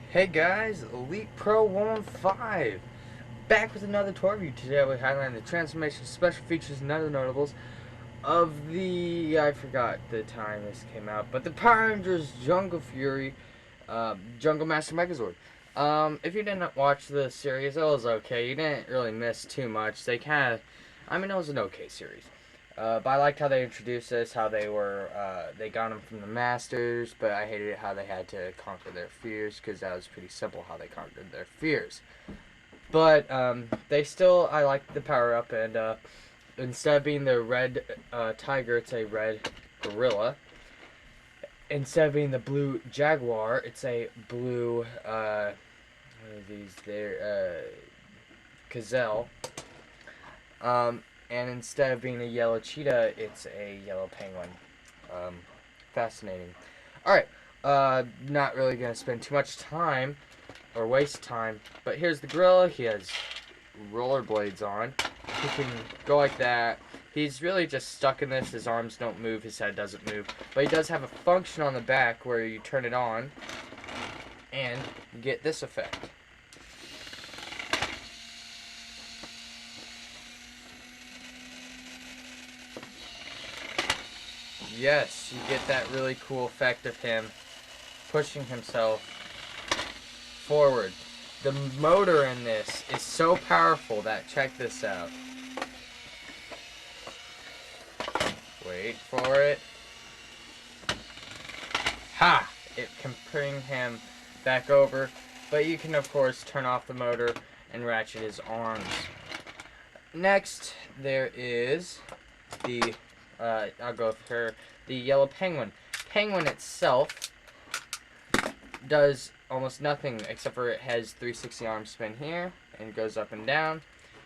Hey guys, Elite Pro 115, back with another toy review. Today we highlight the transformation, special features, and other notables of I forgot the time this came out, but the Power Rangers Jungle Fury, Jungle Master Megazord. If you didn't watch the series, it was okay. You didn't really miss too much. It was an okay series. But I liked how they introduced this, how they got them from the Masters, but I hated how they had to conquer their fears, because that was pretty simple how they conquered their fears. But, I liked the power-up, and, instead of being the red, tiger, it's a red gorilla. Instead of being the blue jaguar, it's a blue, what are these, gazelle. And instead of being a yellow cheetah, it's a yellow penguin. Fascinating. Alright, not really going to spend too much time, or waste time, but here's the gorilla. He has rollerblades on. He can go like that. He's really just stuck in this. His arms don't move, his head doesn't move. But he does have a function on the back where you turn it on, and you get this effect. Yes, you get that really cool effect of him pushing himself forward. The motor in this is so powerful that, check this out. Wait for it. Ha! It can bring him back over, but you can of course turn off the motor and ratchet his arms. Next, there is the I'll go with her, the yellow penguin. Penguin itself does almost nothing except for it has 360 arm spin here and goes up and down,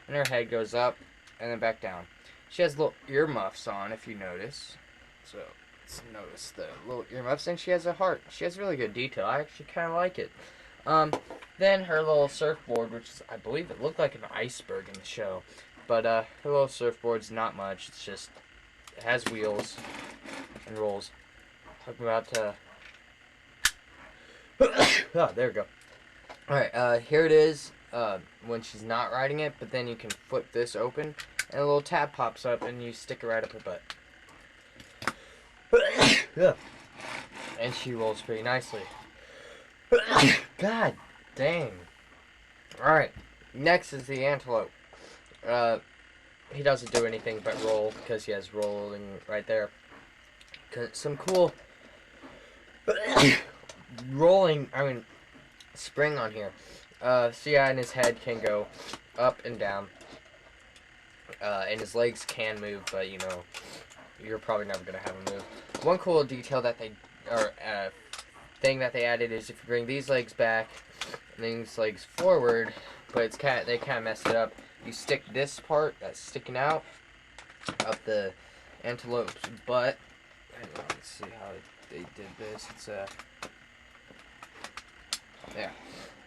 and her head goes up and then back down. She has little earmuffs on, if you notice. So let's notice the little earmuffs, and she has a heart. She has really good detail. I actually kind of like it. Then her little surfboard, which is, I believe it looked like an iceberg in the show, but her little surfboard's not much. It's just, it has wheels and rolls. Talking about, oh, there we go. Alright, here it is, when she's not riding it, but then you can flip this open, and a little tab pops up, and you stick it right up her butt. And she rolls pretty nicely. God dang. Alright, next is the antelope. He doesn't do anything but roll, because he has rolling right there. Some cool spring on here. So yeah, and his head can go up and down. And his legs can move, but you know, you're probably never going to have him move. One cool detail that thing that they added is if you bring these legs back and these legs forward, but they kind of messed it up. You stick this part that's sticking out up the antelope's butt. Let's see how they did this. It's there.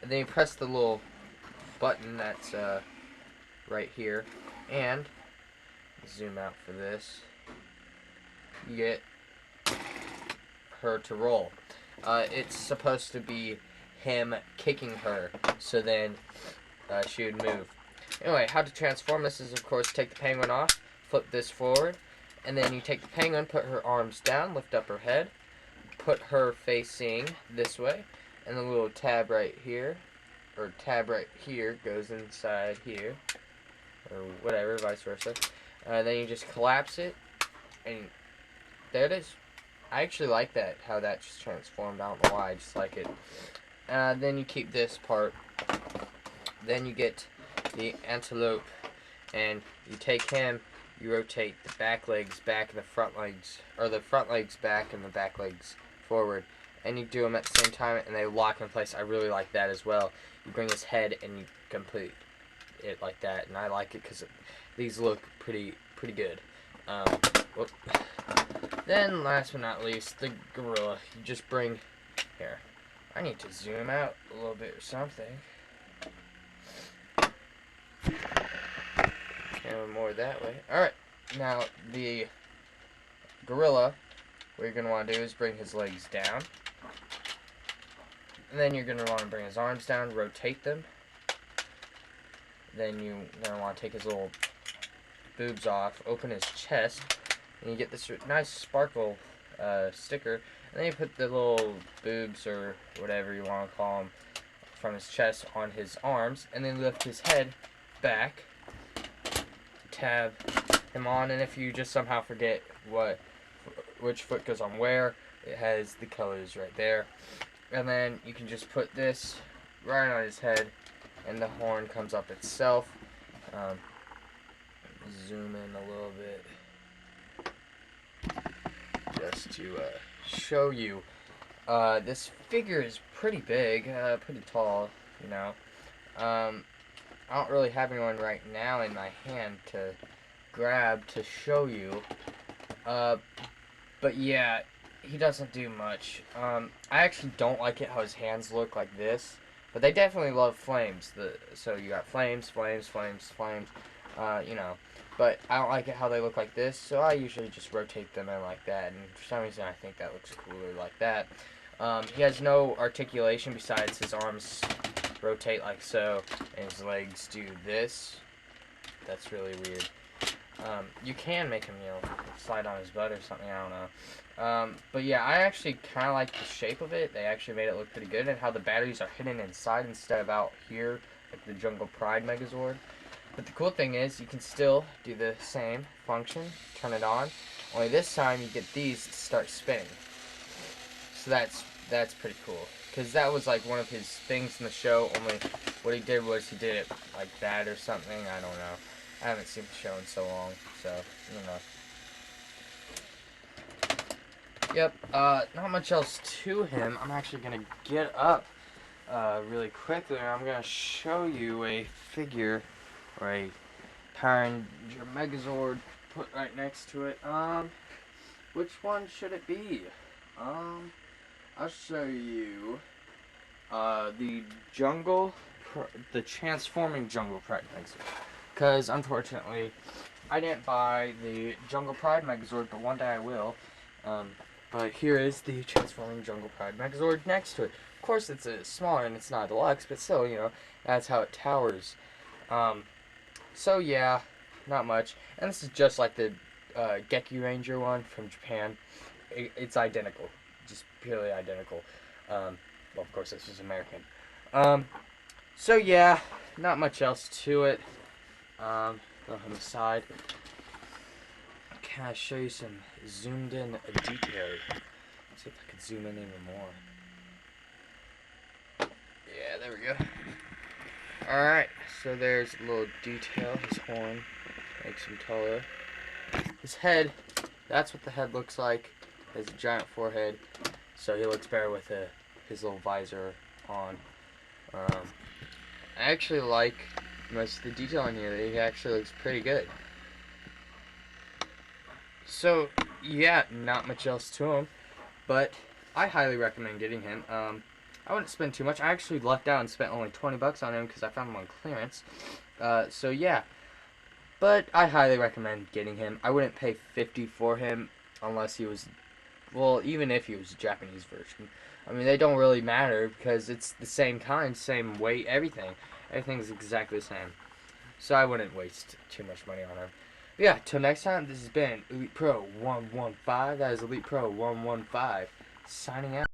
And then you press the little button that's right here, and zoom out for this. You get her to roll. It's supposed to be him kicking her, so then she would move. Anyway, how to transform this is, of course, take the penguin off, flip this forward, and then you take the penguin, put her arms down, lift up her head, put her facing this way, and the little tab right here, or tab right here, goes inside here, or whatever, vice versa. Then you just collapse it, and there it is. I actually like that, how that just transformed. I don't know why, I just like it. Then you keep this part. Then you get the antelope, and you take him, you rotate the back legs back and the front legs, or the front legs back and the back legs forward, and you do them at the same time, and they lock in place. I really like that as well. You bring his head and you complete it like that, and I like it because these look pretty good. Then last but not least, the gorilla. You just bring, here, I need to zoom out a little bit or something. Camera more that way. Alright, now the gorilla, what you're going to want to do is bring his legs down. And then you're going to want to bring his arms down, rotate them. Then you're going to want to take his little boobs off, open his chest, and you get this nice sparkle sticker. And then you put the little boobs, or whatever you want to call them, from his chest on his arms, and then lift his head back, tab him on, and if you just somehow forget which foot goes on where, it has the colors right there. And then you can just put this right on his head, and the horn comes up itself. Zoom in a little bit just to show you. This figure is pretty big, pretty tall, you know. I don't really have anyone right now in my hand to grab to show you. But yeah, he doesn't do much. I actually don't like it how his hands look like this, but they definitely love flames. So you got flames, flames, flames, flames, you know. But I don't like it how they look like this, so I usually just rotate them in like that, and for some reason I think that looks cooler like that. He has no articulation besides his arms rotate like so, and his legs do this. That's really weird. You can make him, you know, slide on his butt or something, I don't know. But yeah, I actually kind of like the shape of it. They actually made it look pretty good, and how the batteries are hidden inside instead of out here, like the Jungle Pride Megazord. But the cool thing is, you can still do the same function, turn it on, only this time you get these to start spinning. So that's pretty cool, because that was like one of his things in the show, only what he did was he did it like that or something, I don't know. I haven't seen the show in so long, so, you know. Yep, not much else to him. I'm actually going to get up really quickly, and I'm going to show you a figure, or a Power Ranger Megazord put right next to it. Which one should it be? I'll show you the transforming Jungle Pride Megazord. Because, unfortunately, I didn't buy the Jungle Pride Megazord, but one day I will. But here is the transforming Jungle Pride Megazord next to it. Of course, it's smaller and it's not deluxe, but still, you know, that's how it towers. So, yeah, not much. And this is just like the Geki Ranger one from Japan. It's identical. Just purely identical. Well, of course, this is American. So, yeah, not much else to it. On the side. Can I show you some zoomed in detail? Let's see if I can zoom in even more. Yeah, there we go. Alright, so there's a little detail. His horn makes him taller. His head, that's what the head looks like. He has a giant forehead, so he looks better with his little visor on. I actually like most of the detail on here. He actually looks pretty good. So, yeah, not much else to him, but I highly recommend getting him. I wouldn't spend too much. I actually lucked out and spent only 20 bucks on him because I found him on clearance. So, yeah. But I highly recommend getting him. I wouldn't pay $50 for him unless he was, well, even if he was a Japanese version. I mean, they don't really matter because it's the same kind, same weight, everything. Everything's exactly the same. So I wouldn't waste too much money on him. But yeah, till next time, this has been Elite Pro 115. That is Elite Pro 115 signing out.